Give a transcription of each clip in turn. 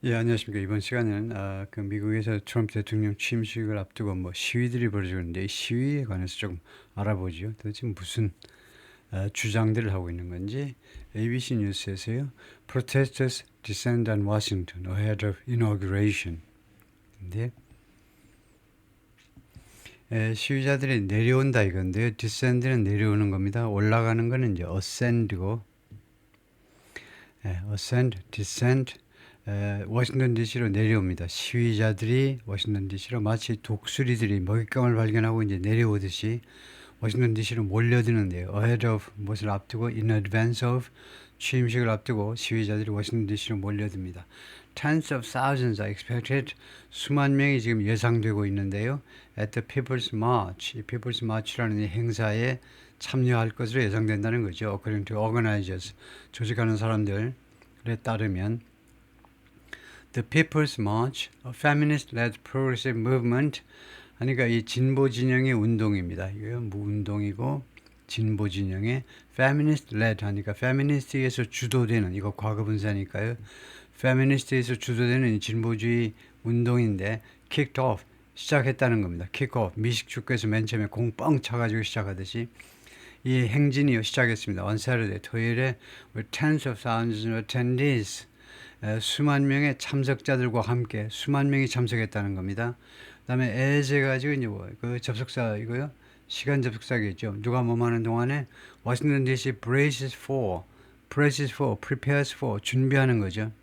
예, 안녕하십니까. 이번 시간에는 그 미국에서 트럼프 대통령 취임식을 앞두고 뭐 시위들이 벌어지고 있는데 이 시위에 관해서 조금 알아보죠. 도대체 무슨 주장들을 하고 있는 건지. ABC 뉴스에서요. Protesters descend on Washington ahead of inauguration. 근데 시위자들이 내려온다 이건데요. descend는 내려오는 겁니다. 올라가는 거는 이제 ascend고, ascend, descend. 워싱턴 DC로 내려옵니다. 시위자들이 워싱턴 DC로 마치 독수리들이 먹잇감을 발견하고 이제 내려오듯이 워싱턴 DC로 몰려드는데요. ahead of 무엇을 앞두고 in advance of 취임식을 앞두고 시위자들이 워싱턴 DC로 몰려듭니다. Tens of thousands are expected. 수만 명이 지금 예상되고 있는데요. At the People's March, 이 People's March라는 이 행사에 참여할 것으로 예상된다는 거죠. According to organizers, 조직하는 사람들에 따르면 The People's March, a feminist-led progressive movement. 그러니까 이 진보 진영의 운동입니다. 이거 운동이고 진보 진영의 feminist-led 하니까 feminist에서 주도되는 이거 과거 분사니까요. feminist에서 주도되는 이 진보주의 운동인데 kicked off 시작했다는 겁니다. kick off 미식축구에서 맨 처음에 공 뻥 차가지고 시작하듯이 이 행진이 시작했습니다. On Saturday 토요일에 with tens of thousands of attendees. 수만 명의 참석자들과 함께 수만 명이 참석했다는 겁니다. 그다음에 as 해가지고 이제 그 접속사 이거요. 시간 접속사겠죠. 누가 뭐뭐 하는 동안에 워싱턴 DC braces for, prepares for 준비하는 거죠.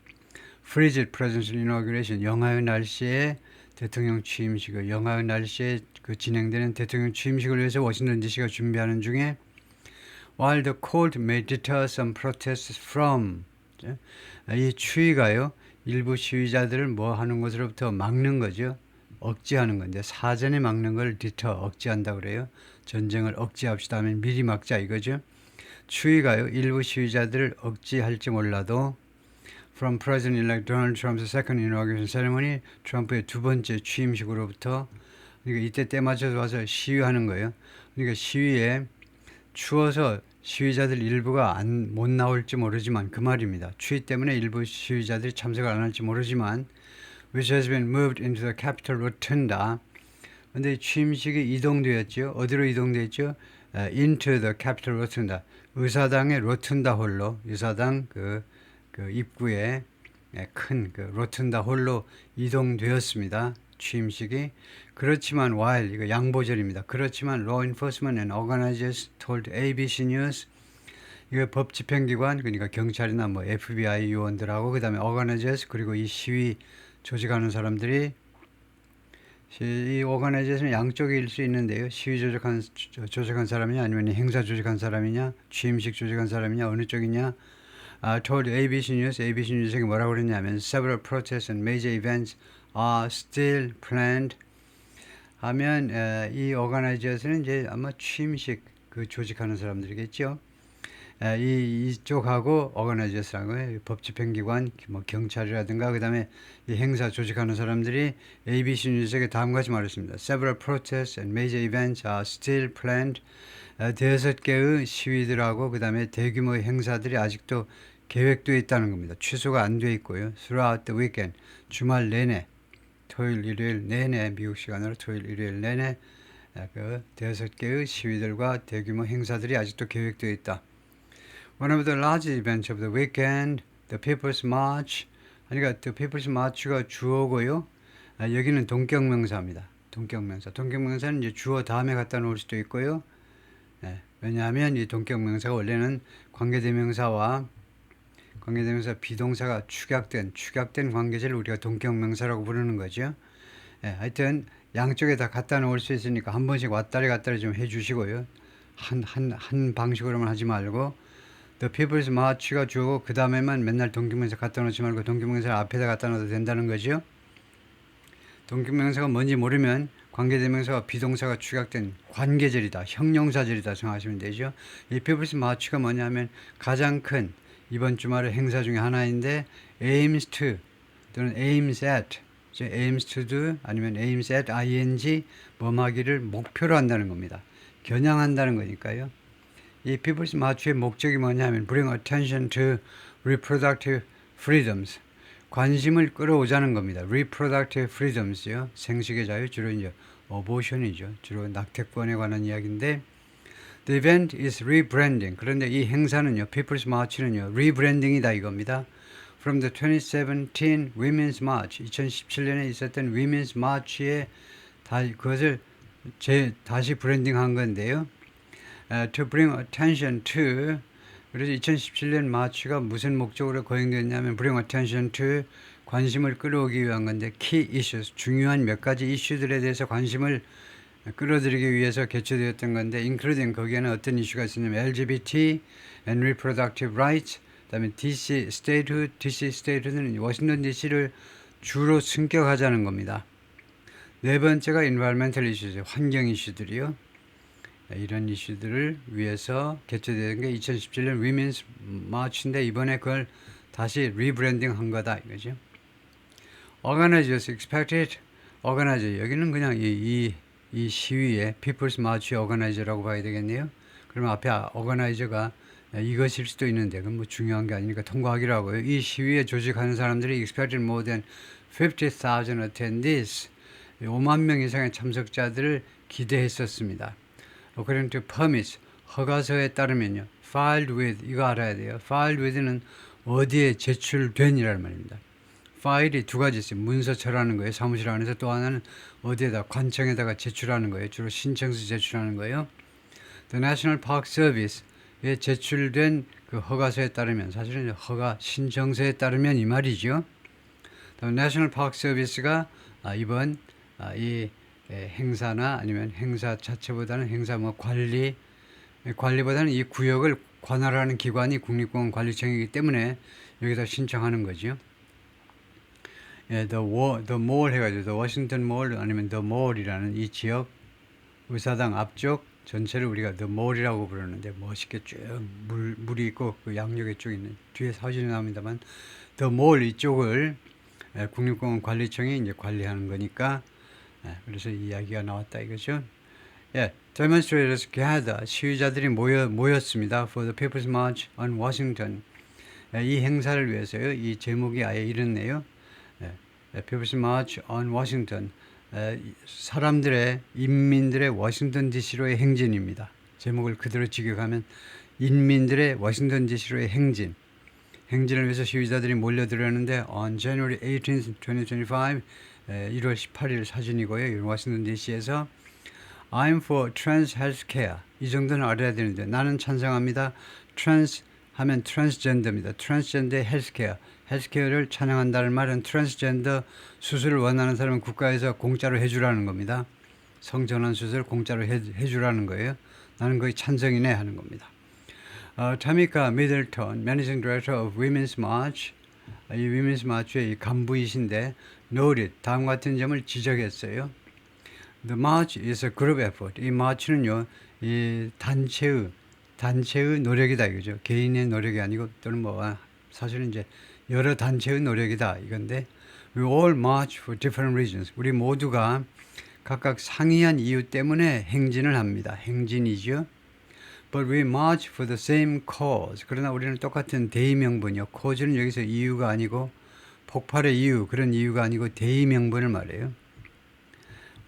frigid presidential inauguration 영하의 날씨에 대통령 취임식을 영하의 날씨에 그 진행되는 대통령 취임식을 위해서 워싱턴 DC가 준비하는 중에 while the cold may deter some protests from 이 추위가요 일부 시위자들을 뭐 하는 것으로부터 막는 거죠. 억제하는 건데 사전에 막는 걸 deter 억제한다 그래요. 전쟁을 억제합시다 하면 미리 막자 이거죠. 추위가요 일부 시위자들을 억제할지 몰라도 from President-elect Donald Trump's second inauguration ceremony 트럼프의 두 번째 취임식으로부터 그러니까 이때 때 맞춰서 와서 시위하는 거예요. 그러니까 시위에 추워서 시위자들 일부가 못 나올지 모르지만 그 말입니다. 추위 때문에 일부 시위자들이 참석을 안 할지 모르지만 which has been moved into the Capitol Rotunda. 근데 취임식이 이동되었죠. 어디로 이동됐죠? into the Capitol Rotunda. 의사당의 로툰다 홀로 의사당 그 입구에 큰 그 로툰다 홀로 이동되었습니다. 취임식이. 그렇지만 while 이거 양보절입니다. 그렇지만 law enforcement and organizers told ABC News 이거 법 집행기관 그러니까 경찰이나 뭐 FBI 요원들하고 그다음에 organizers 그리고 이 시위 조직하는 사람들이 이 organizers는 양쪽일 수 있는데요. 시위 조직한 사람이냐 아니면 행사 조직한 사람이냐 취임식 조직한 사람이냐 어느 쪽이냐 told ABC News에게 뭐라고 그랬냐면 several protests and major events are still planned 하면 이 오가나이저스는 이제 아마 취임식 그 조직하는 사람들이겠죠. 이쪽하고 오가나이저스라고 법 집행기관 뭐 경찰이라든가 그다음에 이 행사 조직하는 사람들이 ABC 뉴스에게 다음과 같이 말했습니다. Several protests and major events are still planned. 대여섯 개의 시위들하고 그다음에 대규모의 행사들이 아직도 계획되어 있다는 겁니다. 취소가 안 돼 있고요. Throughout the weekend 주말 내내 토요일 일요일 내내 미국 시간으로 토요일 일요일 내내 그 대여섯 개의 시위들과 대규모 행사들이 아직도 계획되어 있다. One of the largest events of the weekend, the People's March. 그러니까 the People's March가 주어고요. 여기는 동격명사입니다. 동격명사. 동격명사는 이제 주어 다음에 갖다 놓을 수도 있고요. 왜냐하면 이 동격명사가 원래는 관계대명사 비동사가 축약된 관계제를 우리가 동격명사라고 부르는 거죠. 하여튼 양쪽에 다 갖다 놓을 수 있으니까 한 번씩 왔다리 갔다리 좀 해주시고요. 한 방식으로만 하지 말고 The People's March가 주어고 그 다음에만 맨날 동격명사 갖다 놓지 말고 동격명사 앞에다 갖다 놓아도 된다는 거죠. 동격명사가 뭔지 모르면 관계대명사와 비동사가 축약된 관계절이다, 형용사절이다 생각하시면 되죠. 이 People's March가 뭐냐면 가장 큰 이번 주말의 행사 중에 하나인데 aims to 또는 aims at, aims to do 아니면 aims at ing 뭐하기를 목표로 한다는 겁니다. 겨냥한다는 거니까요. 이 People's March의 목적이 뭐냐면 bring attention to reproductive freedoms 관심을 끌어오자는 겁니다. reproductive freedoms요. 생식의 자유, 주로 이제 abortion이죠. 주로 낙태권에 관한 이야기인데 the event is rebranding. 그런데 이 행사는요, People's March는요, rebranding이다 이겁니다. From the 2017 Women's March, 2017년에 있었던 Women's March에 그것을 다시 브랜딩한 건데요. To bring attention to, 그래서 2017년 마치가 무슨 목적으로 거행됐냐면 bring attention to, 관심을 끌어오기 위한 건데 key issues, 중요한 몇 가지 이슈들에 대해서 관심을 끌어들이기 위해서 개최되었던 건데 including 거기에는 어떤 이슈가 있었냐면 LGBT and reproductive rights, 그다음에 DC statehood, DC statehood는 워싱턴 DC를 주로 승격하자는 겁니다. 네 번째가 environmental issues, 환경 이슈들이요. 이런 이슈들을 위해서 개최된 게 2017년 Women's March인데 이번에 그걸 다시 리브랜딩 한 거다 이거죠. Organizers expected, organizer 여기는 그냥 이 시위의 People's March Organizer라고 봐야 되겠네요. 그러면 앞에 organizer가 이것일 수도 있는데 그건 뭐 중요한 게 아니니까 통과하기로 하고요. 이 시위에 조직하는 사람들이 expected more than 50,000 attendees, 5만 명 이상의 참석자들을 기대했었습니다. According to permits, 허가서에 따르면요. filed with, 이거 알아야 돼요. filed with는 어디에 제출된이라는 말입니다. file이 두 가지 있어요. 문서처라는 거예요. 사무실 안에서 또 하나는 어디에다 관청에다가 제출하는 거예요. 주로 신청서 제출하는 거예요. The National Park Service에 제출된 그 허가서에 따르면, 사실은 허가 신청서에 따르면 이 말이죠. The National Park Service가 이번 이 행사나 아니면 행사 자체보다는 행사 뭐 관리보다는 이 구역을 관할하는 기관이 국립공원 관리청이기 때문에 여기서 신청하는 거죠. 예, the mall 해가지고 the Washington Mall 아니면 the Mall이라는 이 지역 의사당 앞쪽 전체를 우리가 the Mall이라고 부르는데 멋있게 쭉 물이 있고 그 양쪽에 쭉 있는 뒤에 사진이 나옵니다만 the Mall 이쪽을 국립공원 관리청이 이제 관리하는 거니까. 그래서 이 이야기가 나왔다 이거죠. 예, demonstrators gather, 시위자들이 모였습니다. For the People's March on Washington. 이 행사를 위해서요. 이 제목이 아예 이렇네요. People's March on Washington. 인민들의 워싱턴 DC로의 행진입니다. 제목을 그대로 직역하면 인민들의 워싱턴 DC로의 행진. 행진을 위해서 시위자들이 몰려들었는데 on January 18, 2025 1월 18일 사진이고요. 워싱턴 DC에서 I'm for trans healthcare. 이 정도는 알아야 되는데 나는 찬성합니다. trans 하면 transgender입니다. transgender healthcare. 헬스케어를 찬양한다는 말은 트랜스젠더 수술을 원하는 사람은 국가에서 공짜로 해주라는 겁니다. 성전환 수술 공짜로 해주라는 거예요. 나는 거의 찬성이네 하는 겁니다. 타미카 미들턴, Managing Director of Women's March, 이 Women's March의 간부이신데 noted, 다음 같은 점을 지적했어요. The march is a group effort. 이 마치는요, 이 단체의 노력이다 이거죠. 개인의 노력이 아니고 또는 뭐 사실은 이제 여러 단체의 노력이다 이건데 we all march for different reasons. 우리 모두가 각각 상이한 이유 때문에 행진을 합니다. 행진이죠. But we march for the same cause. 그러나 우리는 똑같은 대의명분이요. cause는 여기서 이유가 아니고 폭발의 이유, 그런 이유가 아니고 대의명분을 말해요.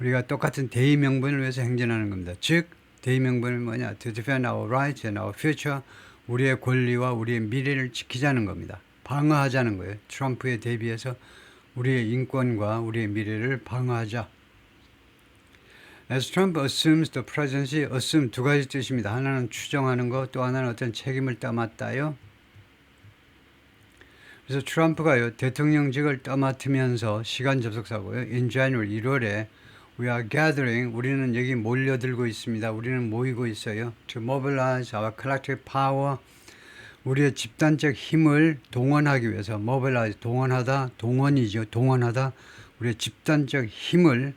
우리가 똑같은 대의명분을 위해서 행진하는 겁니다. 즉 대의명분은 뭐냐? To defend our rights and our future. 우리의 권리와 우리의 미래를 지키자는 겁니다. 방어하자는 거예요. 트럼프에 대비해서 우리의 인권과 우리의 미래를 방어하자. As Trump assumes the presidency, assume 두 가지 뜻입니다. 하나는 추정하는 거, 또 하나는 어떤 책임을 떠맡다요. 그래서 트럼프가요, 대통령직을 떠맡으면서 시간 접속사고요. In January, 1월에 we are gathering, 우리는 여기 몰려들고 있습니다. 우리는 모이고 있어요. To mobilize our collective power, 우리의 집단적 힘을 동원하기 위해서, mobilize, 동원하다, 동원이죠. 동원하다, 우리의 집단적 힘을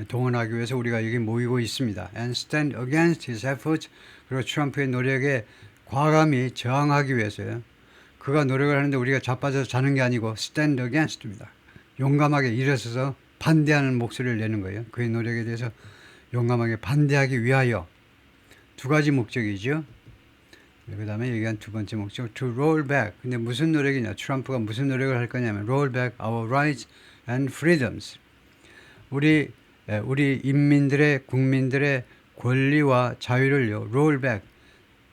동원하기 위해서 우리가 여기 모이고 있습니다. And stand against his efforts, 그리고 트럼프의 노력에 과감히 저항하기 위해서요. 그가 노력을 하는데 우리가 자빠져서 자는 게 아니고 stand against입니다. 용감하게 일어서서 반대하는 목소리를 내는 거예요. 그의 노력에 대해서 용감하게 반대하기 위하여. 두 가지 목적이죠. 그 다음에 얘기한 두 번째 목적, to roll back. 근데 무슨 노력이냐? 트럼프가 무슨 노력을 할 거냐면, roll back our rights and freedoms. 우리 인민들의, 국민들의 권리와 자유를요, roll back,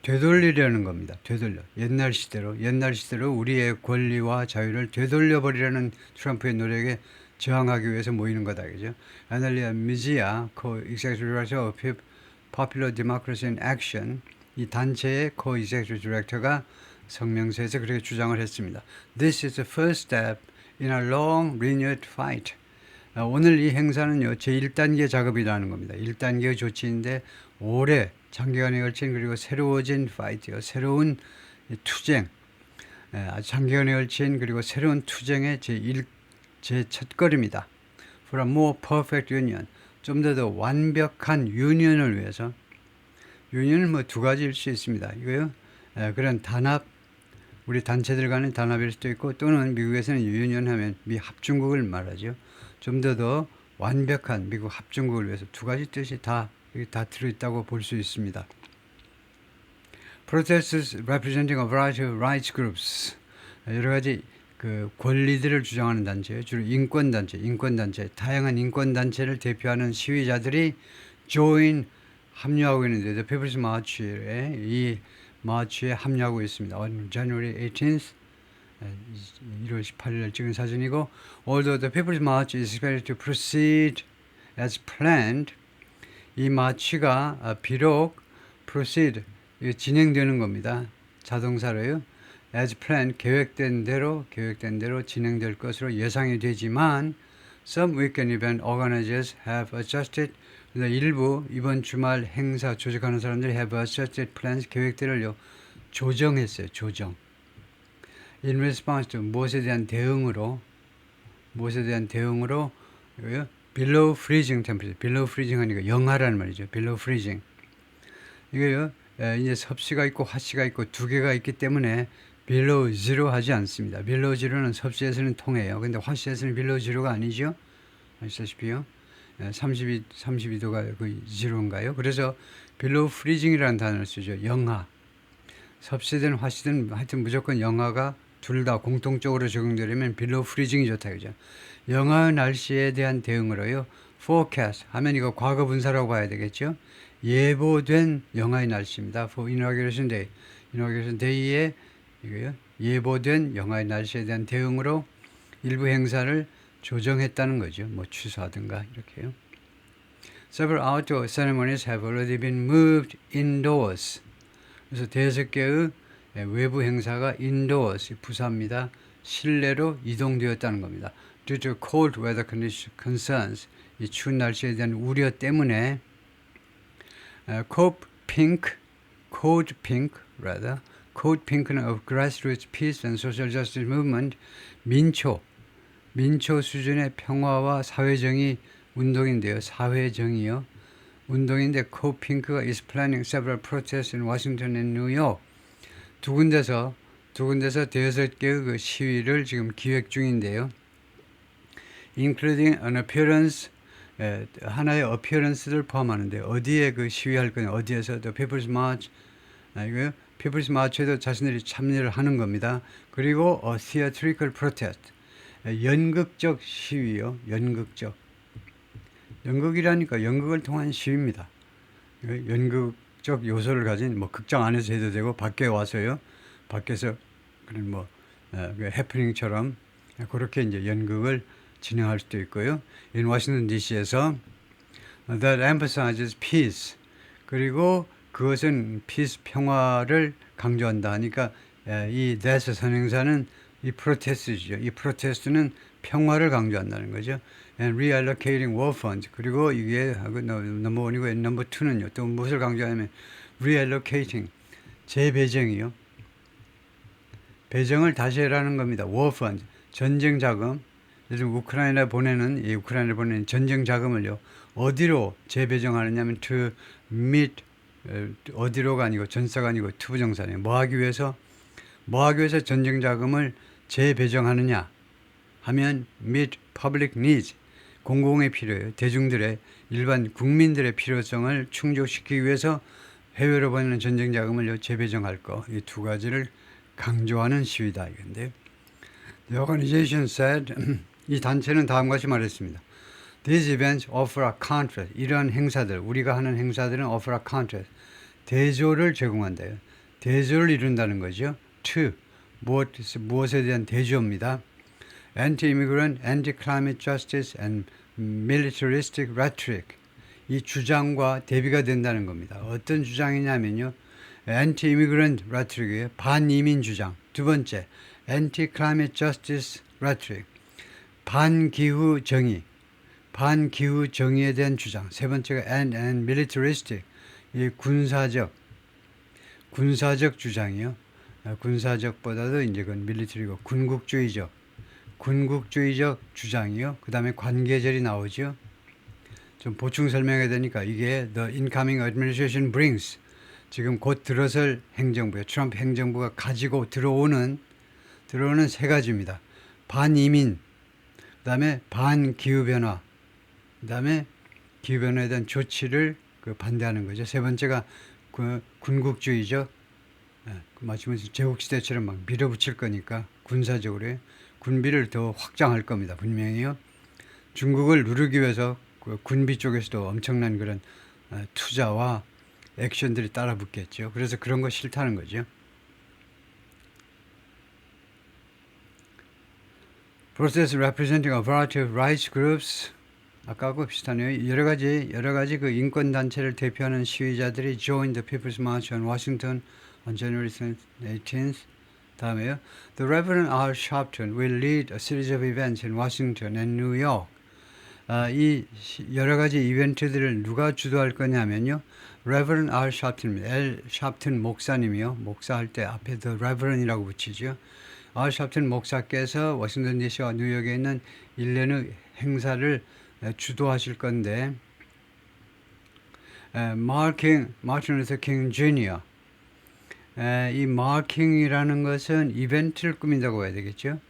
되돌리려는 겁니다. 되돌려. 옛날 시대로 우리의 권리와 자유를 되돌려버리려는 트럼프의 노력에 저항하기 위해서 모이는 거다. 그죠? 아날리아 미지아, co-executive director of Popular Democracy in Action, 이 단체의 co-executive director가 성명서에서 그렇게 주장을 했습니다. This is the first step in a long renewed fight. 오늘 이 행사는요, 제1단계 작업이라는 겁니다. 1단계 조치인데, 오래 장기간에 걸친 그리고 새로워진 파이트요, 새로운 투쟁, 아주 장기간에 걸친 그리고 새로운 투쟁의 제 첫걸음이다. For a more perfect union. 좀 더 완벽한 유니언을 위해서. 유니언은 뭐 두 가지일 수 있습니다. 이거요, 그런 단합, 우리 단체들 간의 단합일 수도 있고, 또는 미국에서는 유니언 하면 미 합중국을 말하죠. 좀 더 완벽한 미국 합중국을 위해서. 두 가지 뜻이 다 들어있다고 볼 수 있습니다. Protesters representing a variety of rights groups. 여러 가지 그 권리들을 주장하는 단체예요. 주로 인권단체, 다양한 인권단체를 대표하는 시위자들이 합류하고 있는데, The People's March에, 이 마치에 합류하고 있습니다. On January 18th, 1월 18일 찍은 사진이고, although the People's March is expected to proceed as planned, 이 마치가 비록 proceed, 진행되는 겁니다. 자동사로요. as planned, 계획된 대로 진행될 것으로 예상이 되지만, some weekend event organizers have adjusted. 일부 이번 주말 행사 조직하는 사람들이 have adjusted plans, 계획들을요, 조정했어요. In response to, 무엇에 대한 대응으로 below freezing temperature, below freezing 하니까 영하라는 말이죠. below freezing. 이거요, 이제 섭씨가 있고 화씨가 있고 두 개가 있기 때문에 below zero 하지 않습니다. below zero는 섭씨에서는 통해요. 근데 화씨에서는 below zero가 아니죠. 아시다시피요. 32도가 그 zero인가요? 그래서 below freezing이라는 단어를 쓰죠. 영하. 섭씨든 화씨든 하여튼 무조건 영하가 둘 다 공통적으로 적용되려면 below freezing이 좋다. 그죠? 영하 날씨에 대한 대응으로요. forecast 하면 이거 과거 분사라고 봐야 되겠죠? 예보된 영하의 날씨입니다. for inauguration day. inauguration day에 이거요. 예보된 영하의 날씨에 대한 대응으로 일부 행사를 조정했다는 거죠. 뭐 취소하든가 이렇게요. Several outdoor ceremonies have already been moved indoors. 그래서 5개의 외부 행사가 indoors, 부사입니다. 실내로 이동되었다는 겁니다. Due to cold weather concerns, 이 추운 날씨에 대한 우려 때문에 Code Pink는 of Grassroots Peace and Social Justice Movement, 민초 수준의 평화와 사회정의 운동인데요. 사회정의요. 운동인데 Code Pink가 is planning several protests in Washington and New York. 두 군데서 5개의 그 시위를 지금 기획 중인데요. Including an appearance, 하나의 appearance를 포함하는데, 어디에 그 시위할 거냐, 어디에서 The People's March, 이거요. People's March에도 자신들이 참여를 하는 겁니다. 그리고 a theatrical protest, 연극적 시위요. 연극이라니까 연극을 통한 시위입니다. 연극적 요소를 가진, 뭐 극장 안에서 해도 되고 밖에 와서요. 밖에서 그런 뭐 해프닝처럼 그렇게 이제 연극을 진행할 수도 있고요. in 워싱턴 DC에서 that emphasizes peace, 그리고 그것은 peace, 평화를 강조한다 하니까 이 that 선행사는 이 프로테스트죠. 이 프로테스트는 평화를 강조한다는 거죠. and reallocating war funds, 그리고 이게 넘버 1이고 넘버 2는요. 또 무엇을 강조하냐면 reallocating, 재배정이요. 배정을 다시 해라는 겁니다. war funds, 전쟁 자금. 요즘 우크라이나에 보내는 전쟁 자금을요. 어디로 재배정하느냐면 to meet, 어디로가 아니고 전사가 아니고 투부정사네요. 뭐 하기 위해서 전쟁 자금을 재배정하느냐 하면 meet public needs, 공공의 필요예요. 대중들의, 일반 국민들의 필요성을 충족시키기 위해서 해외로 보내는 전쟁 자금을 재배정할 거, 이 두 가지를 강조하는 시위다 이건데, The organization said 이 단체는 다음과 같이 말했습니다. These events offer a contrast. 이러한 행사들, 우리가 하는 행사들은 offer a contrast. 대조를 제공한대요. 대조를 이룬다는 거죠. To 무엇에 대한 대조입니다. Anti-immigrant, anti-climate justice and militaristic rhetoric. 이 주장과 대비가 된다는 겁니다. 어떤 주장이냐면요. Anti-immigrant rhetoric이에요. 반이민 주장. 두 번째, anti-climate justice rhetoric. 반기후 정의. 반기후 정의에 대한 주장. 세 번째가 and militaristic. 이 군사적 주장이요. 군사적보다도 이제 그건 밀리터리고 군국주의적 주장이요. 그 다음에 관계절이 나오죠. 좀 보충 설명해야 되니까 이게 the incoming administration brings 지금 곧 들어설 행정부요. 트럼프 행정부가 가지고 들어오는 세 가지입니다. 반이민, 그 다음에 반기후변화, 그 다음에 기후변화에 대한 조치를 반대하는 거죠. 세 번째가 군국주의적, 마치면서 제국시대처럼 막 밀어붙일 거니까 군사적으로 군비를 더 확장할 겁니다. 분명히요. 중국을 누르기 위해서 군비 쪽에서도 엄청난 그런 투자와 액션들이 따라 붙겠죠. 그래서 그런 거 싫다는 거죠. Process representing a variety of rights groups. 아까하고 비슷하네요. 여러 가지 그 인권 단체를 대표하는 시위자들이 joined the People's March on Washington on January 18th. 다음에요. The Reverend R. Sharpton will lead a series of events in Washington and New York. 이 여러 가지 이벤트들을 누가 주도할 거냐면요. Reverend R. Sharpton입니다. L. Sharpton 목사님이요. 목사할 때 앞에 The Reverend이라고 붙이죠. R. Sharpton 목사께서 워싱턴 DC와 뉴욕에 있는 일련의 행사를 주도하실 건데, Martin Luther King Jr. 이 마킹이라는 것은 이벤트를 꾸민다고 봐야 되겠죠.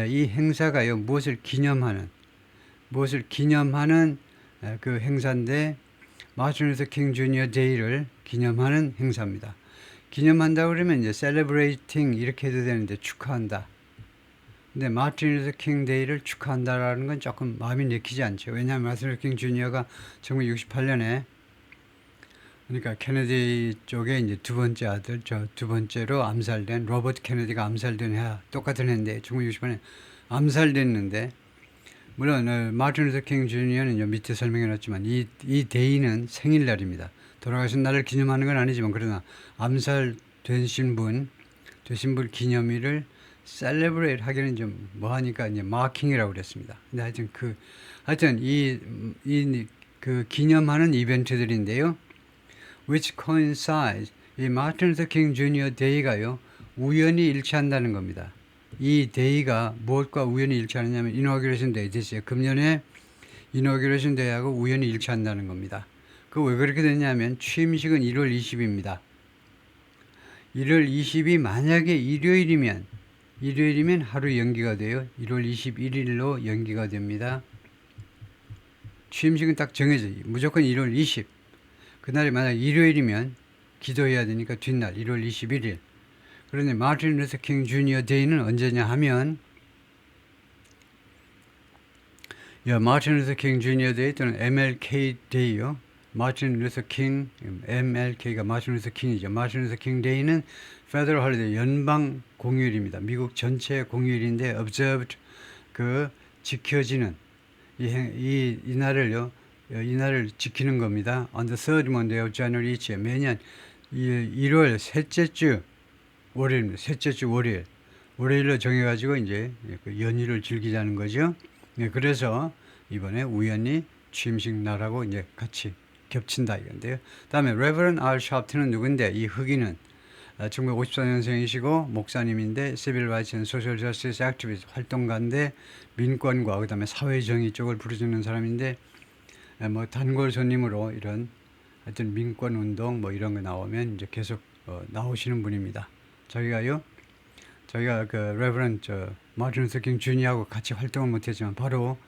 이 행사가요, 무엇을 기념하는 그 행사인데, 마틴 루터 킹 주니어 데이를 기념하는 행사입니다. 기념한다 그러면 이제 celebrating 이렇게 해도 되는데 축하한다. 근데 마틴 루터 킹 데이를 축하한다라는 건 조금 마음이 내키지 않죠. 왜냐하면 마틴 루터 킹 주니어가 1968년에 그러니까 케네디 쪽에 이제 두 번째 아들, 두 번째로 암살된 로버트 케네디가 암살된 해와 똑같은 해인데 1968년에 암살됐는데, 물론 마틴 루터 킹 주니어는 밑에 설명해놨지만 이 데이는 생일날입니다. 돌아가신 날을 기념하는 건 아니지만 그러나 암살되신 분 기념일을 셀레브레이트 하기는 좀 뭐하니까 이제 마킹이라고 그랬습니다. 근데 하여튼 그 기념하는 이벤트들인데요. which coincides 이 마틴 루터 킹 주니어 데이가요 우연히 일치한다는 겁니다. 이 데이가 무엇과 우연히 일치하느냐면 이노그레이션 데이 됐어요. 금년에 이노그레이션 데이하고 우연히 일치한다는 겁니다. 그 왜 그렇게 됐냐면 취임식은 1월 20일입니다. 1월 20이 만약에 일요일이면 하루 연기가 돼요. 1월 21일로 연기가 됩니다. 취임식은 딱 정해져요. 무조건 1월 20. 그날이 만약 일요일이면 기도해야 되니까 뒷날 1월 21일. 그런데 마틴 루터 킹 주니어 데이는 언제냐 하면 마틴 루터 킹 주니어 데이 또는 MLK 데이요. 마틴 루터 킹, MLK가 마틴 루터 킹이죠. 마틴 루터 킹 데이는 Federal Holiday, 연방 공휴일입니다. 미국 전체 공휴일인데 observed 지켜지는 이 날을 지키는 겁니다. On the third Monday of January each year. 매년 1월 셋째 주 월요일입니다. 셋째 주 월요일로 정해가지고 이제 그 연휴를 즐기자는 거죠. 네, 그래서 이번에 우연히 취임식 날하고 이제 같이 겹친다 이건데요. 다음에 Reverend R. Sharpton은 누군데? 이 흑인은 1954년생이시고 목사님인데 Civil Rights and Social Justice Activist 활동가인데 민권과 그다음에 사회정의 쪽을 부르짖는 사람인데 뭐 단골 손님으로 이런 하여튼 민권 운동 뭐 이런 거 나오면 이제 계속 나오시는 분입니다. 저희가 그 Reverend 마틴 루터 킹 주니어하고 같이 활동을 못했지만 바로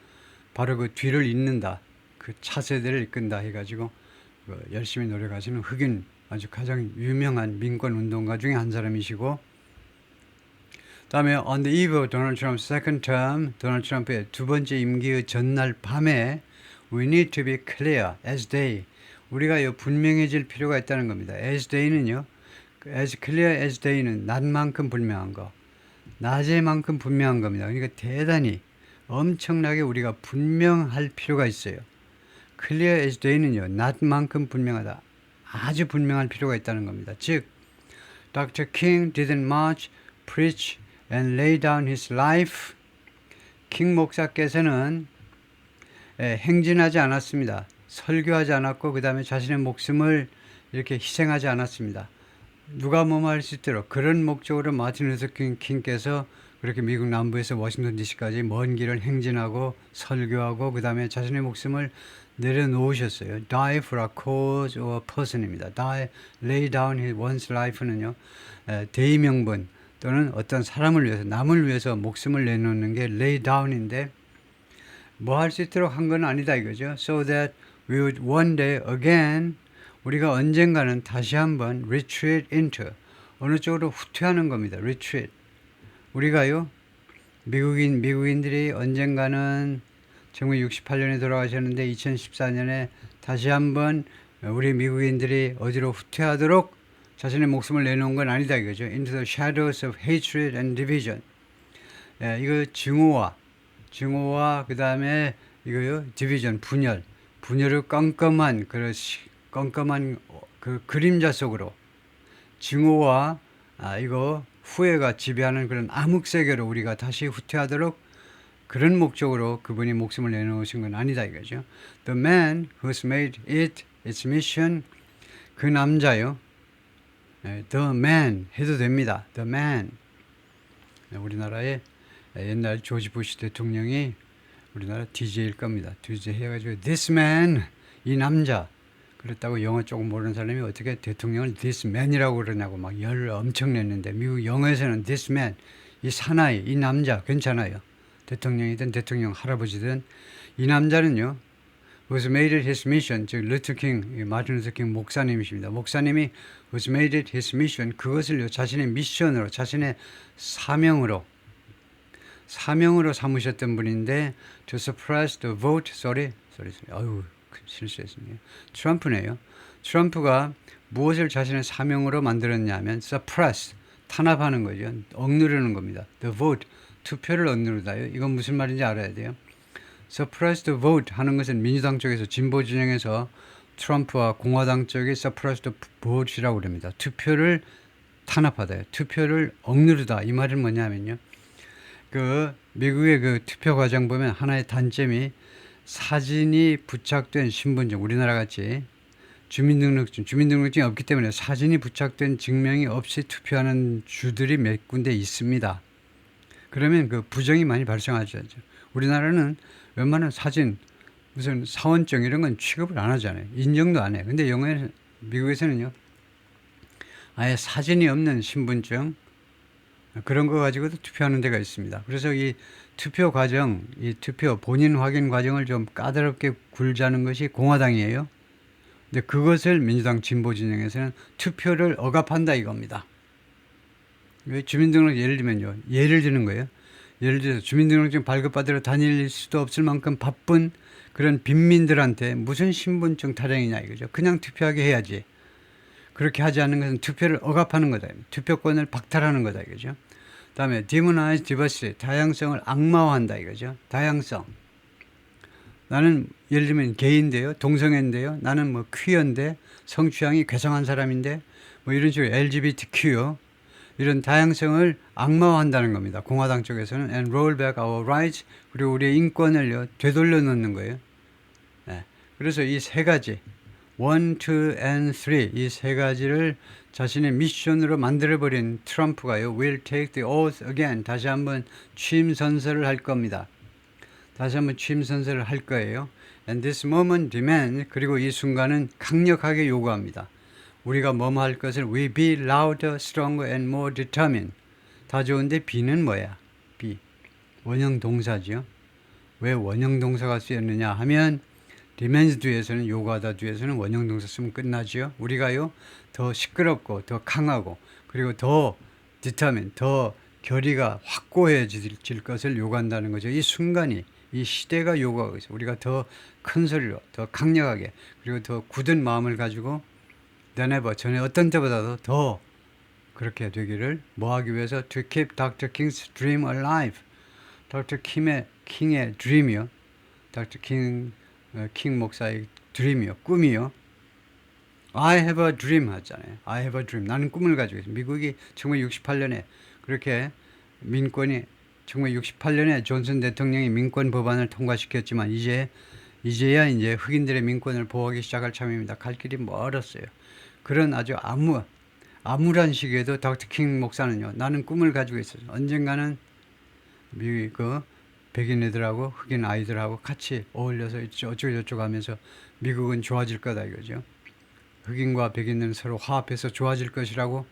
그 뒤를 잇는다. 그 차세대를 이끈다 해가지고 열심히 노력하시는 흑인 아주 가장 유명한 민권 운동가 중에 한 사람이시고, 다음에 on the eve of Donald Trump's second term, 도널드 트럼프의 두 번째 임기의 전날 밤에 we need to be clear as day. 우리가 분명해질 필요가 있다는 겁니다. as day는요, as clear as day는 낮만큼 분명한 거, 낮에만큼 분명한 겁니다. 그러니까 대단히 엄청나게 우리가 분명할 필요가 있어요. clear as day는요, 낮만큼 분명하다. 아주 분명할 필요가 있다는 겁니다. 즉, Dr. King didn't march, preach, and lay down his life. 킹 목사께서는 행진하지 않았습니다. 설교하지 않았고 그 다음에 자신의 목숨을 이렇게 희생하지 않았습니다. 누가 뭐할 수 있도록 그런 목적으로 마틴 루터 킹께서 그렇게 미국 남부에서 워싱턴 DC까지 먼 길을 행진하고 설교하고 그 다음에 자신의 목숨을 내려놓으셨어요. Die for a cause or a person입니다. Die, lay down one's life는요, 대의명분 또는 어떤 사람을 위해서, 남을 위해서 목숨을 내놓는 게 lay down인데, 뭐 할 수 있도록 한 건 아니다 이거죠. So that we would one day again, 우리가 언젠가는 다시 한번 retreat into, 어느 쪽으로 후퇴하는 겁니다. retreat. 우리가요, 미국인들이 언젠가는 1968년에 돌아가셨는데 2014년에 다시 한번 우리 미국인들이 어디로 후퇴하도록 자신의 목숨을 내놓은 건 아니다 이거죠. Into the shadows of hatred and division. 이거 증오와 그 다음에 이거요, division, 분열의 깜깜한 그 그림자 속으로 증오와 이거 후회가 지배하는 그런 암흑 세계로 우리가 다시 후퇴하도록 그런 목적으로 그분이 목숨을 내놓으신 건 아니다 이거죠. The man who's made it its mission, 그 남자요. The man 해도 됩니다. The man. 우리나라의 옛날 조지 부시 대통령이 우리나라 DJ일 겁니다. DJ 해가지고 this man, 이 남자. 그랬다고 영어 조금 모르는 사람이 어떻게 대통령을 this man이라고 그러냐고 막 열을 엄청 냈는데, 미국 영어에서는 this man, 이 사나이, 이 남자 괜찮아요. 대통령이든 대통령 할아버지든 이 남자는요, was made it his mission, 즉 마틴 루터 킹 목사님이십니다. 목사님이 was made it his mission, 그것을요 자신의 미션으로, 자신의 사명으로 삼으셨던 분인데, to suppress the vote, 아유 실수했습니다. 트럼프네요. 트럼프가 무엇을 자신의 사명으로 만들었냐면 suppress, 탄압하는 거죠. 억누르는 겁니다. the vote, 투표를 억누르다요. 이건 무슨 말인지 알아야 돼요. suppress the vote 하는 것은 민주당 쪽에서, 진보 진영에서 트럼프와 공화당 쪽이 suppress the vote이라고 그럽니다. 투표를 탄압하다요. 투표를 억누르다. 이 말은 뭐냐면요, 그 미국의 그 투표 과정 보면 하나의 단점이 사진이 부착된 신분증, 우리나라 같이 주민등록증이 없기 때문에 사진이 부착된 증명이 없이 투표하는 주들이 몇 군데 있습니다. 그러면 그 부정이 많이 발생하죠. 우리나라는 웬만한 사진, 무슨 사원증 이런 건 취급을 안 하잖아요. 인정도 안 해요. 근데 미국에서는요, 아예 사진이 없는 신분증, 그런 거 가지고도 투표하는 데가 있습니다. 그래서 이 투표 과정, 이 투표 본인 확인 과정을 좀 까다롭게 굴자는 것이 공화당이에요. 근데 그것을 민주당 진보 진영에서는 투표를 억압한다 이겁니다. 왜 주민등록 예를 드는 거예요. 예를 들어서 주민등록증 발급받으러 다닐 수도 없을 만큼 바쁜 그런 빈민들한테 무슨 신분증 타령이냐 이거죠. 그냥 투표하게 해야지. 그렇게 하지 않는 것은 투표를 억압하는 거다. 투표권을 박탈하는 거다 이거죠. 다음에 demonize diversity, 다양성을 악마화한다 이거죠. 다양성. 나는 예를 들면 게이인데요, 동성애인데요, 나는 뭐 퀴어인데, 성취향이 괴상한 사람인데, 뭐 이런 식으로 LGBTQ요. 이런 다양성을 악마화한다는 겁니다. 공화당 쪽에서는 and roll back our rights, 그리고 우리의 인권을요 되돌려 놓는 거예요. 네. 그래서 이 세 가지 1, 2, and 3, 이 세 가지를 자신의 미션으로 만들어버린 트럼프가요, will take the oath again, 다시 한번 취임 선서를 할 겁니다. 다시 한번 취임 선서를 할 거예요. And this moment demands, 그리고 이 순간은 강력하게 요구합니다. 우리가 뭐뭐 할 것을 we be louder, stronger and more determined. 다 좋은데 be는 뭐야? be. 원형 동사죠. 왜 원형 동사가 쓰였느냐 하면 remains 뒤에서는 요구하다 뒤에서는 원형 동사 쓰면 끝나지요. 우리가요 더 시끄럽고 더 강하고 그리고 더 determine 더 결의가 확고해질 것을 요구한다는 거죠. 이 순간이 이 시대가 요구하고 있어요. 우리가 더 큰 소리로 더 강력하게 그리고 더 굳은 마음을 가지고 than ever 전에 어떤 때보다도 더 그렇게 되기를 뭐 하기 위해서 to keep Dr. King's dream alive. Dr. 킹의 dream이요. Dr. 킹 목사의 dream이요. 꿈이요. I have a dream 하잖아요. I have a dream. 나는 꿈을 가지고 있어요. 미국이 1968년에 그렇게 민권이 1968년에 존슨 대통령이 민권 법안을 통과시켰지만 이제야 이제 흑인들의 민권을 보호하기 시작할 참입니다. 갈 길이 멀었어요. 그런 아주 암울한 시기에도 닥터 킹 목사는요. 나는 꿈을 가지고 있어요. 언젠가는 미국 그 백인 애들하고 흑인 아이들하고 같이 어울려서 어쩌고저쩌고 하면서 미국은 좋아질 거다 이거죠. 흑인과 백인은 서로 화합해서 좋아질 것이라고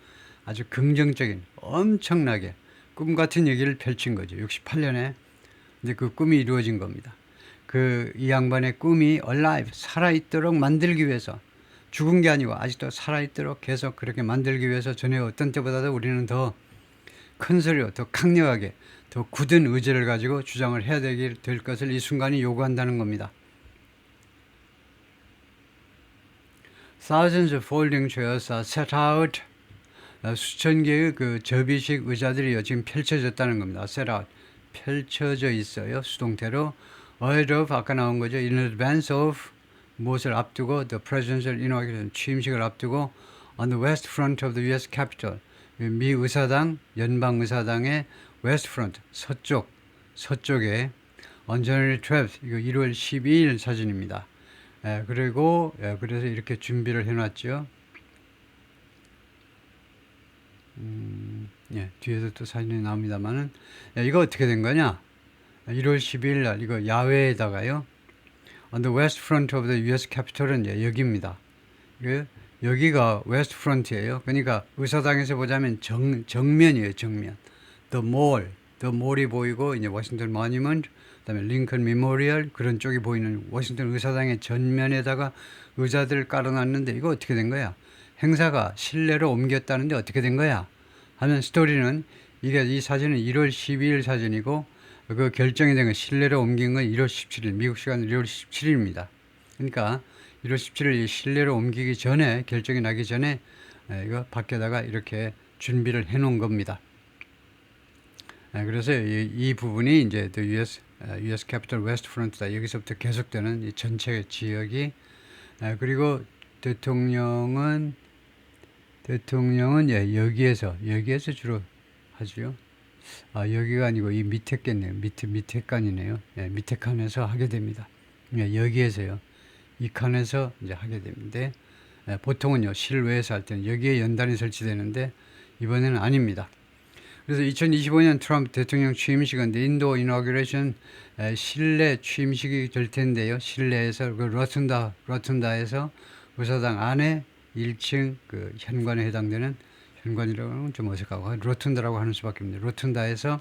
아주 긍정적인 엄청나게 꿈 같은 얘기를 펼친 거죠. 68년에 이제 그 꿈이 이루어진 겁니다. 이 양반의 꿈이 alive 살아있도록 만들기 위해서 죽은 게 아니고 아직도 살아있도록 계속 그렇게 만들기 위해서 전에 어떤 때보다도 우리는 더 큰 소리로 더 강력하게 더 굳은 의지를 가지고 주장을 해야 될 것을 이 순간이 요구한다는 겁니다. Thousands of folding chairs are set out. 수천 개의 그 접이식 의자들이 지금 펼쳐졌다는 겁니다. set out. 펼쳐져 있어요. 수동태로. ahead of 아까 나온 거죠. in advance of 무엇을 앞두고 the presidential inauguration 취임식을 앞두고 on the west front of the U.S. Capitol 미 의사당 연방 의사당의 west front 서쪽에 on January 12th 이거 1월 12일 사진입니다. 그리고 그래서 이렇게 준비를 해놨죠. 뒤에서 또 사진이 나옵니다만은 이거 어떻게 된 거냐? 1월 12일 날 이거 야외에다가요. On the west front of the U.S. Capitol은 여기입니다. 여기가 west front이에요. 그러니까 의사당에서 보자면 정면이에요. 정면. The mall이 보이고 이제 워싱턴 모니먼트, 그다음에 링컨 메모리얼 그런 쪽이 보이는 워싱턴 의사당의 전면에다가 의자들을 깔아놨는데 이거 어떻게 된 거야? 행사가 실내로 옮겼다는데 어떻게 된 거야? 하면 스토리는 이 사진은 1월 12일 사진이고 그 결정이 된 건 실내로 옮긴 건 1월 17일 미국 시간으로 1월 17일입니다. 그러니까 1월 17일 실내로 옮기기 전에 결정이 나기 전에 이거 밖에다가 이렇게 준비를 해놓은 겁니다. 그래서 이 부분이 이제 the U.S. Capitol West Front다. 여기서부터 계속되는 이 전체 지역이 그리고 대통령은 여기에서 주로 하죠. 여기가 아니고 이 밑에 겠네요. 밑에 칸이네요. 밑에 칸에서 하게 됩니다. 여기에서요. 이 칸에서 이제 하게 되는데 보통은요 실외에서 할 때는 여기에 연단이 설치되는데 이번에는 아닙니다. 그래서 2025년 트럼프 대통령 취임식인데 인도 이너그레이션 실내 취임식이 될 텐데요. 실내에서 그 로튼다에서 의사당 안에 1층 그 현관에 해당되는 현관이라고 하면 좀 어색하고 로튼다라고 하는 수밖에 없는데 로튼다에서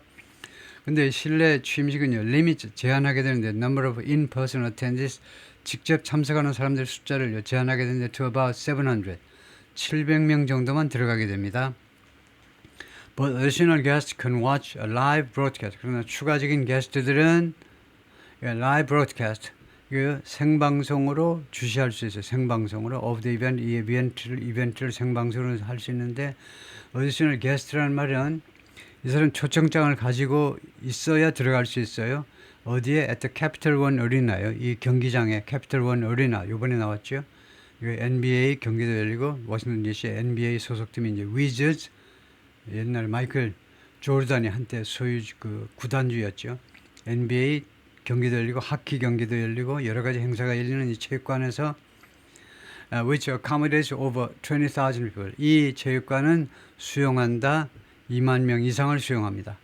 근데 실내 취임식은요 리미트 제한하게 되는데 number of in-person attendees 직접 참석하는 사람들 숫자를 제한하게 되는데 to about 700명 정도만 들어가게 됩니다. But additional guests can watch a live broadcast. 그러나 추가적인 게스트들은 live broadcast 생방송으로 주시할 수 있어요. 생방송으로 of the event 이 이벤트를 생방송으로 할 수 있는데 additional guest라는 말은 이 사람 초청장을 가지고 있어야 들어갈 수 있어요. 어디에? at the Capital One Arena요. 이 경기장에 Capital One Arena 이번에 나왔죠. 이거 NBA 경기도 열리고 워싱턴 DC NBA 소속팀이 이제 위저즈 옛날 마이클 조르단이 한때 소유 그 구단주였죠. NBA 경기도 열리고 하키 경기도 열리고 여러 가지 행사가 열리는 이 체육관에서 which accommodates over 20,000 people. 이 체육관은 수용한다 2만 명 이상을 수용합니다.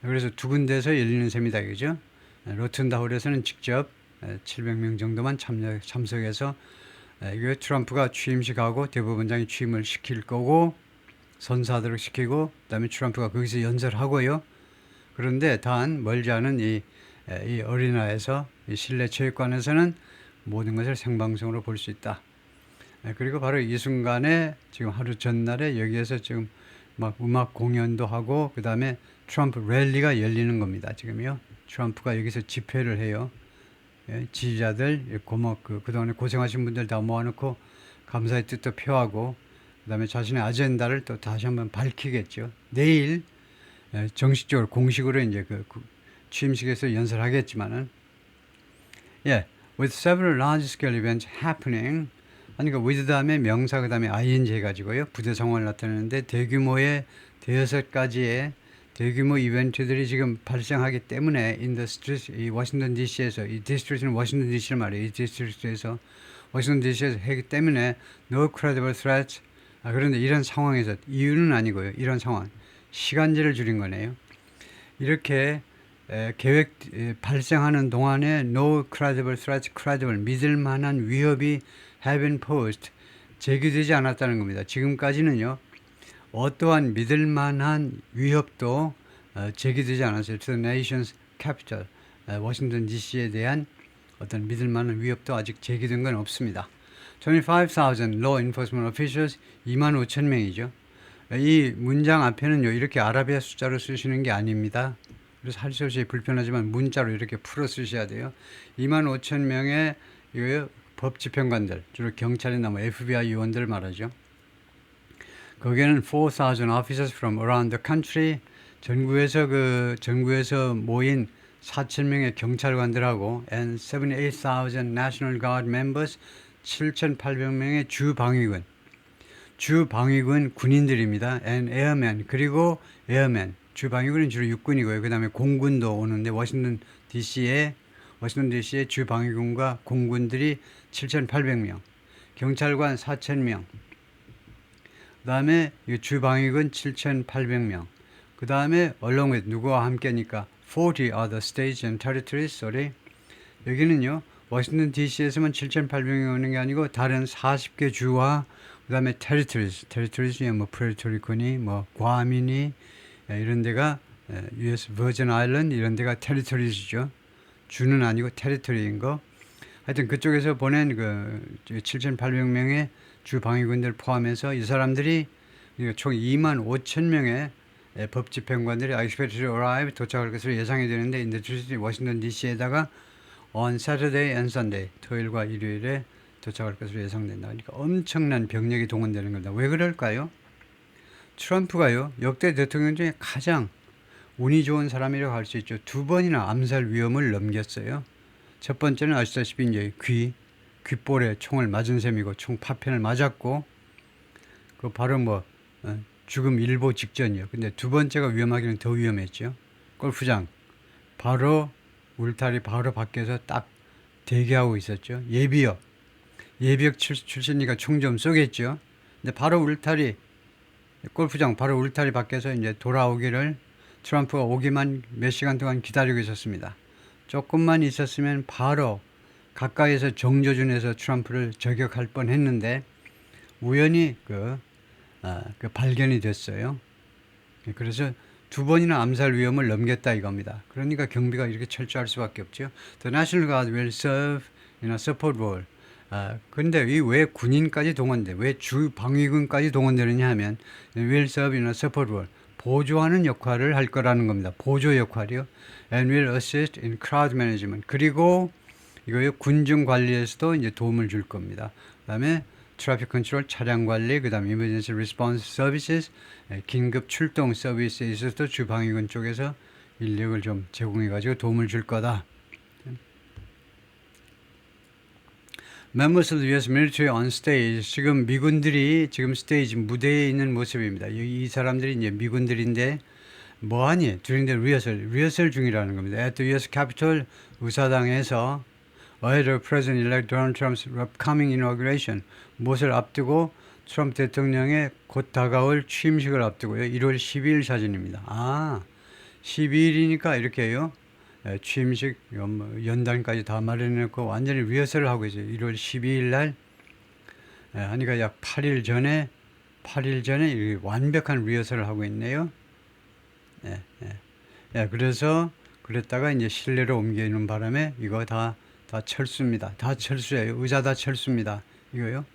그래서 두 군데서 열리는 셈이다 그죠? 로튼다홀에서는 직접 700명 정도만 참석해서 이거 트럼프가 취임식하고 대법원장이 취임을 시킬 거고 선사하도록 시키고 그다음에 트럼프가 거기서 연설하고요. 그런데 단 멀지 않은 이 어리나에서 이 실내 체육관에서는 모든 것을 생방송으로 볼 수 있다. 그리고 바로 이 순간에 지금 하루 전날에 여기에서 지금 막 음악 공연도 하고 그 다음에 트럼프 랠리가 열리는 겁니다. 지금요. 트럼프가 여기서 집회를 해요. 지지자들 그동안에 고생하신 분들 다 모아놓고 감사의 뜻도 표하고 그 다음에 자신의 아젠다를 또 다시 한번 밝히겠죠. 내일 정식적으로 공식으로 이제 취임식에서 연설하겠지만은 with several large-scale events happening. 그러니까 with 다음에 명사 그 다음에 ing 해가지고요 부대 상황을 나타내는데 대규모의 대여섯 가지의 대규모 이벤트들이 지금 발생하기 때문에 in the street 이 워싱턴 DC에서 이 디스트릭트는 워싱턴 DC를 말해요. 이 디스트릭트에서 워싱턴 DC에서 하기 때문에 no credible threats. 그런데 이런 상황에서 이유는 아니고요. 이런 상황 시간제를 줄인 거네요. 이렇게 계획 발생하는 동안에 no credible threats, credible 믿을 만한 위협이 have been posed 제기되지 않았다는 겁니다. 지금까지는요 어떠한 믿을 만한 위협도 제기되지 않았어요. To the nation's capital 워싱턴 DC에 대한 어떤 믿을 만한 위협도 아직 제기된 건 없습니다. 25,000 law enforcement officials 25,000명이죠. 이 문장 앞에는요 이렇게 아라비아 숫자로 쓰시는 게 아닙니다. 그래서 할 수 없이 불편하지만 문자로 이렇게 풀어 쓰셔야 돼요. 25,000명의 법 집행관들, 주로 경찰이나 뭐 FBI 요원들 말하죠. 거기에는 4,000 officers from around the country, 전국에서 모인 4,000명의 경찰관들하고 and 78,000 National Guard members, 7,800명의 주방위군 군인들입니다. and airmen, 그리고 airmen, 주방위군은 주로 육군이고요. 그 다음에 공군도 오는데 워싱턴 DC의 주방위군과 공군들이 7,800명, 경찰관 4,000명, 그 다음에 주방위군 7,800명, 그 다음에 along with 누구와 함께니까 40 other states and territories. 여기는요 워싱턴 DC에서만 7,800명이 오는 게 아니고 다른 40개 주와 그 다음에 territories에 뭐 프레토리코니 뭐 괌이니 이런 데가 US 버진 아일랜드 이런 데가 territories죠. 주는 아니고 테리토리인 거. 하여튼 그쪽에서 보낸 7,800명의 주 방위군들 포함해서 이 사람들이 총 25,000명의 법 집행관들이 expected to arrive 도착할 것으로 예상이 되는데 in the city 워싱턴 DC에다가 on Saturday and Sunday 토요일과 일요일에 도착할 것으로 예상된다. 그러니까 엄청난 병력이 동원되는 겁니다. 왜 그럴까요? 트럼프가요 역대 대통령 중에 가장 운이 좋은 사람이라고 할 수 있죠. 2번이나 암살 위험을 넘겼어요. 첫 번째는 아시다시피 이제 귓볼에 총을 맞은 셈이고 총 파편을 맞았고 그 바로 죽음 일보 직전이요. 근데 두 번째가 위험하기는 더 위험했죠. 골프장 바로 울타리 바로 밖에서 딱 대기하고 있었죠. 예비역 출신이니까 총 좀 쏘겠죠. 근데 바로 골프장 바로 울타리 밖에서 이제 돌아오기를 트럼프가 오기만 몇 시간 동안 기다리고 있었습니다. 조금만 있었으면 바로 가까이에서 정조준에서 트럼프를 저격할 뻔했는데 우연히 발견이 됐어요. 그래서 2번이나 암살 위험을 넘겼다 이겁니다. 그러니까 경비가 이렇게 철저할 수밖에 없죠. The National Guard will serve in a support role. 근데 왜 군인까지 동원돼? 왜 주방위군까지 동원되느냐 하면 will serve in a support role. 보조하는 역할을 할 거라는 겁니다. 보조 역할이요. And will assist in crowd management. 그리고 이거요 군중 관리에서도 이제 도움을 줄 겁니다. 그다음에 트래픽 컨트롤 차량 관리, 그다음에 emergency response services 긴급 출동 서비스에 있어서도 주방위군 쪽에서 인력을 좀 제공해 가지고 도움을 줄 거다. Members of the U.S. military on stage. 지금 미군들이 지금 스테이지 무대에 있는 모습입니다. 이 사람들이 이제 미군들인데 뭐하니? During the rehearsal 중이라는 겁니다. At the U.S. Capitol 의사당에서 ahead of President-elect Donald Trump's upcoming inauguration. 무엇을 앞두고 트럼프 대통령의 곧 다가올 취임식을 앞두고요. 1월 12일 사진입니다. 12일이니까 이렇게 해요. 취임식 연단까지 다 마련해놓고 완전히 리허설을 하고 있어요. 1월 12일 날 하니까 약 8일 전에 완벽한 리허설을 하고 있네요. 그래서 그랬다가 이제 실내로 옮기는 바람에 이거 다 다 철수입니다. 다 철수예요. 의자 다 철수입니다. 이거요.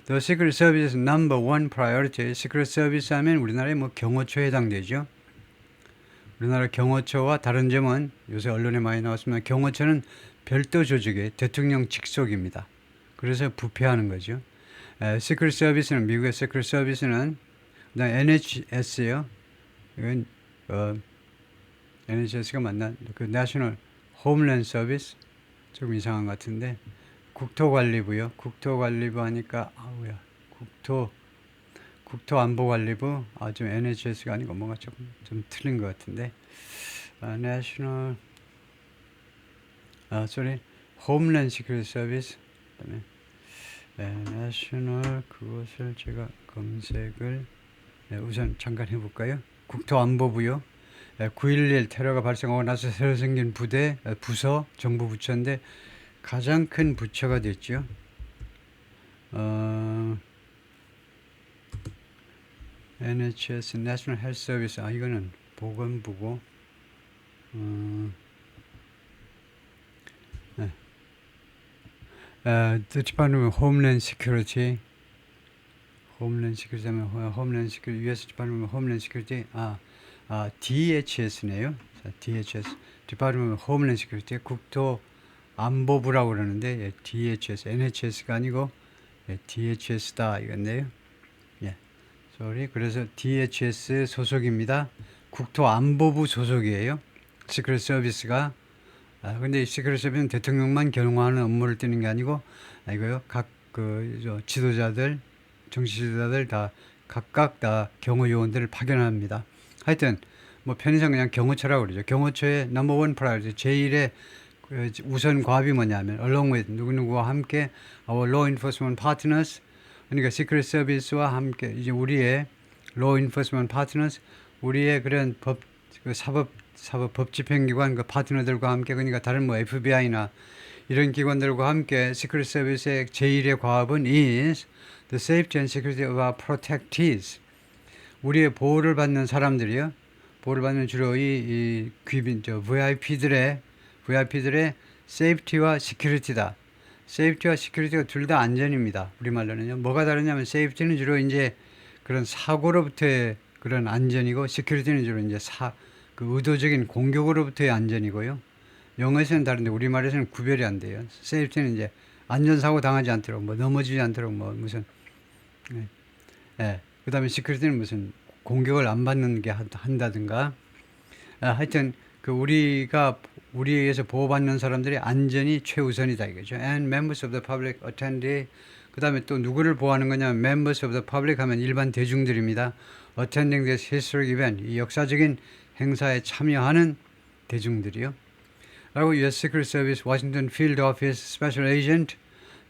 The Secret Service number one priority. Secret Service 하면 우리나라의 뭐 경호처에 해당되죠. 우리나라 경호처와 다른 점은 요새 언론에 많이 나왔습니다. 경호처는 별도 조직의 대통령 직속입니다. 그래서 부패하는 거죠. Secret Service는 미국의 Secret Service는 그다음 NHS요. 이건 NHS가 맞나? 그 National Homeland Service 조금 이상한 것 같은데 국토관리부요. 국토관리부 하니까 아우야 국토안보관리부 좀 NHS가 아니고 뭔가 좀 틀린 것 같은데 National Homeland Security Service 그다음에 National 그것을 제가 검색을 우선 잠깐 해볼까요? 국토안보부요. 9.11 테러가 발생하고 나서 새로 생긴 부서, 정부 부처인데 가장 큰 부처가 됐죠. NHS, National Health Service, 이거는 보건부고, The Department of Homeland Security, Homeland Security 하면 Homeland Security, U.S. Department of Homeland Security, DHS네요. 자, DHS, Department of Homeland Security, 국토안보부라고 그러는데 DHS, NHS가 아니고 DHS다 이건데요. 그래서 DHS 소속입니다. 국토안보부 소속이에요. 시크릿 서비스가. 근데 이 시크릿 서비스는 대통령만 경호하는 업무를 띄는 게 아니고, 이거요. 각 지도자들, 정치 지도자들 다 각각 다 경호 요원들을 파견합니다. 하여튼 뭐 편의상 그냥 경호처라고 그러죠. 경호처의 넘버 원 프라이어티 제1의 우선 과업이 뭐냐면 along with 누구누구와 함께 our law enforcement partners 그러니까 시크릿 서비스와 함께 이제 우리의 law enforcement partners 우리의 그런 사법 집행기관 파트너들과 함께 그러니까 다른 뭐 FBI나 이런 기관들과 함께 시크릿 서비스의 제1의 과업은 is the safety and security of our protectees. 우리의 보호를 받는 사람들이요. 보호를 받는 주로 이 귀빈 VIP들의 safety와 security다. 세이프티와 시큐리티가 둘 다 안전입니다. 우리말로는요. 뭐가 다르냐면 세이프티는 주로 이제 그런 사고로부터의 그런 안전이고 시큐리티는 주로 이제 그 의도적인 공격으로부터의 안전이고요. 영어에서는 다른데 우리말에서는 구별이 안 돼요. 세이프티는 이제 안전사고 당하지 않도록 뭐 넘어지지 않도록 뭐 무슨 그다음에 시큐리티는 무슨 공격을 안 받는 게 한다든가 하여튼 그 우리가 우리에 의해서 보호받는 사람들의 안전이 최우선이다 이거죠. And members of the public attendee. 그 다음에 또 누구를 보호하는 거냐면 members of the public 하면 일반 대중들입니다. Attending this historic event. 이 역사적인 행사에 참여하는 대중들이요. 그리고 US Secret Service Washington Field Office Special Agent.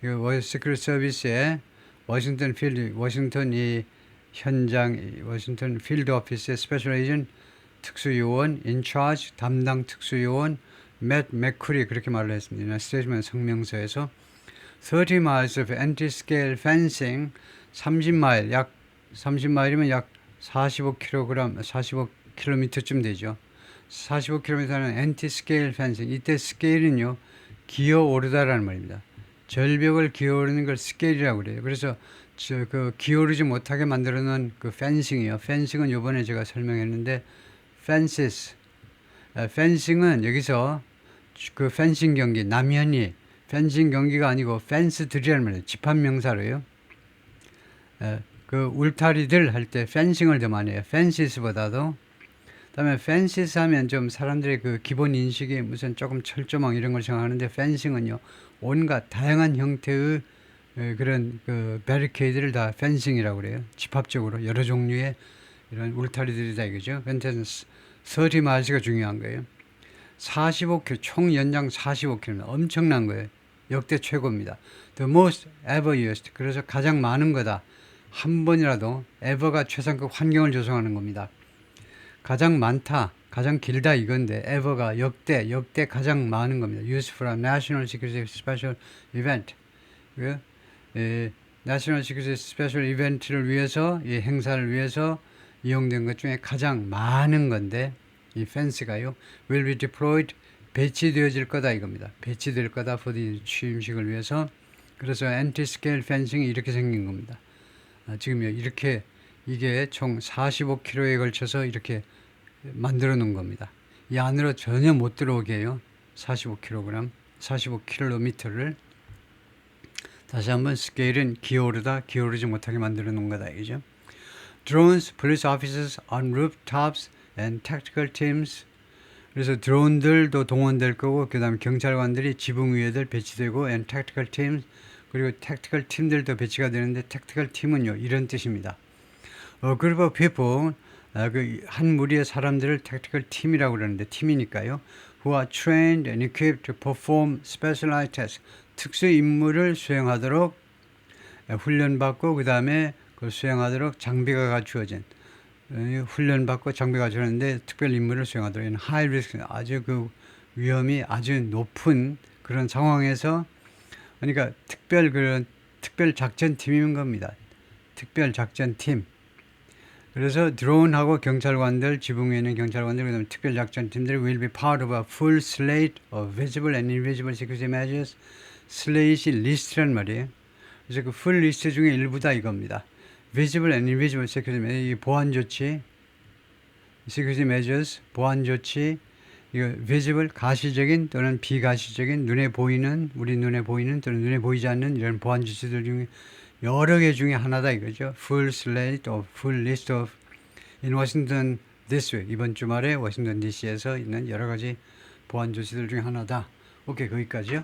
이 Secret Service의 워싱턴 이 현장 워싱턴 필드 오피스의 Special Agent 특수요원, in charge, 담당 특수요원, 맷 맥쿠리 그렇게 말을 했습니다. 스테이트먼 성명서에서 30 miles of anti-scale fencing, 30마일, 약 30마일이면 약 45km쯤 되죠. 45km는 anti-scale fencing. 이때 스케일은요, 기어오르다라는 말입니다. 절벽을 기어오르는 걸 스케일이라고 그래요. 그래서 그 기어오르지 못하게 만들어 놓은 그 펜싱이요. 펜싱은 요번에 제가 설명했는데 fences. 펜싱은 여기서 그 펜싱 경기 남현이 펜싱 경기가 아니고 펜스들이라는 말이에요. 집합명사로요. 그 울타리들 할 때 펜싱을 더 많이 해요. 펜시스보다도. 그다음에 펜시스 하면 좀 사람들의 그 기본 인식이 무슨 조금 철조망 이런 걸 생각하는데 펜싱은요 온갖 다양한 형태의 그런 그 베리케이드를 다 펜싱이라고 그래요. 집합적으로 여러 종류의 이런 울타리들이다 이거죠. 그런데 30마일스가 중요한 거예요. 45km, 총 연장 45km. 엄청난 거예요. 역대 최고입니다. The most ever used. 그래서 가장 많은 거다. 한 번이라도 ever가 최상급 환경을 조성하는 겁니다. 가장 많다, 가장 길다 이건데 ever가 역대 가장 많은 겁니다. Used for a national security special event. National security special event를 위해서 이 행사를 위해서 이용된 것 중에 가장 많은 건데 이 펜스가요 will be deployed 배치되어질 거다 이겁니다. 배치될 거다 for the 취임식을 위해서. 그래서 anti-scale fencing이 이렇게 생긴 겁니다. 지금요 이렇게 이게 총 45km에 걸쳐서 이렇게 만들어 놓은 겁니다. 이 안으로 전혀 못 들어오게 해요. 45kg, 45km를. 다시 한번 스케일은 기어오르지 못하게 만들어 놓은 거다 이죠. Drones, police officers on rooftops and tactical teams. 그래서 드론들도 동원될 거고 그 다음에 경찰관들이 지붕 위에들 배치되고 and tactical teams 그리고 tactical 팀들도 배치가 되는데 tactical 팀은요 이런 뜻입니다. A group of people 한 무리의 사람들을 tactical 팀이라고 그러는데 팀이니까요. Who are trained and equipped to perform specialized tasks. 특수 임무를 수행하도록 훈련받고 그 다음에 그걸 수행하도록 장비가 갖추어진 훈련받고 장비가 갖추었는데 특별 임무를 수행하도록 high risk 아주 그 위험이 아주 높은 그런 상황에서 그러니까 특별 작전 팀인 겁니다. 특별 작전 팀. 그래서 드론하고 경찰관들 지붕 위에 있는 경찰관들 그다음에 특별 작전 팀들이 will be part of a full slate of visible and invisible security measures. 슬레이시 리스트란 말이에요. 그래서 그 풀 리스트 중에 일부다 이겁니다. visible and invisible security measures, 보안 조치, security measures, 보안 조치, 이거 visible 가시적인 또는 비가시적인 눈에 보이는 우리 눈에 보이는 또는 눈에 보이지 않는 이런 보안 조치들 중에 여러 개 중에 하나다 이거죠. full slate of full list of in Washington this week 이번 주말에 워싱턴 DC에서 있는 여러 가지 보안 조치들 중에 하나다. 오케이 거기까지요.